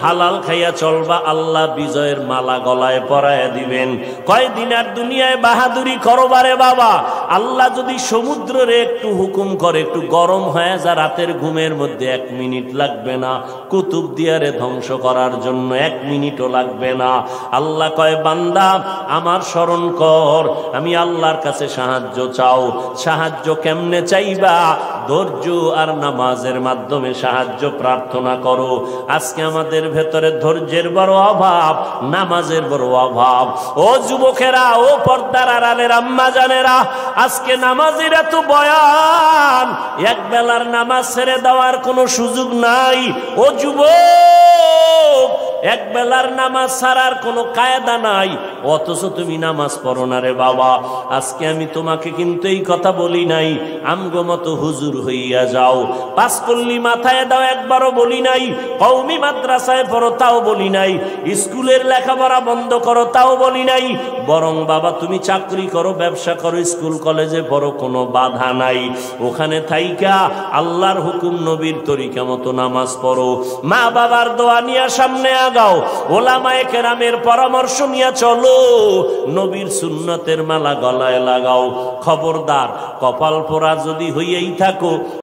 হালাল খাইয়া চলবা, আল্লাহ বিজয়ের মালা গলায় পরাইয়া দিবেন। কয়দিন আর দুনিয়ায় বাহাদুরি করবারে বাবা। আল্লাহ যদি সমুদ্রে একটু হুকুম করে, একটু গরম হয়ে যা, রাতের ঘুমের মধ্যে 1 মিনিট লাগবে না। কুতুব দিয়ারে ধ্বংস করার জন্য 1 মিনিটও লাগবে না। আল্লাহ কয়, বান্দা আমার স্মরণ কর, আমি আল্লাহর কাছে সাহায্য চাও। সাহায্য কেমনে চাইবা? ধৈর্য আর নামাজের মাধ্যমে সাহায্য প্রার্থনা করো। আজকে আমাদের ভেতরে ধৈর্যের বড় অভাব, নামাজের বড় অভাব। ও যুবকেরা, ও পর্দার আড়ালের আম্মা জানেরা, আজকে নামাজের এত বয়ান, এক বেলার নামাজ ছেড়ে দেওয়ার কোনো সুযোগ নাই। ও যুবক, এক বেলার নামাজ ছাড়ার কোনো কায়দা নাই, অথচ তুমি নামাজ পড়ো না রে বাবা। আজকে আমি তোমাকে কিন্তু এই কথা বলি নাই আমগো মতো হুজুর হইয়া যাও, পাঁচপল্লী মাথায় দাও একবারও বলি নাই, কওমি মাদ্রাসায় পড়ো তাও বলি নাই, স্কুলের লেখাপড়া বন্ধ করো তাও বলি নাই। বরং বাবা তুমি চাকরি করো, ব্যবসা করো, স্কুল কলেজে পড়ো, কোনো বাধা নাই। ওখানে থাইকা আল্লাহর হুকুম নবীর তরিকা মতো নামাজ পড়ো। মা বাবার দোয়া নিয়ে সামনে আগাও, ওলামায়ে কেরামের পরামর্শ নিয়ে চলো, নবীর সুন্নতের মালা গলায় লাগাও। খবরদার, কপাল পোড়া যদি হইয়াই থাকো,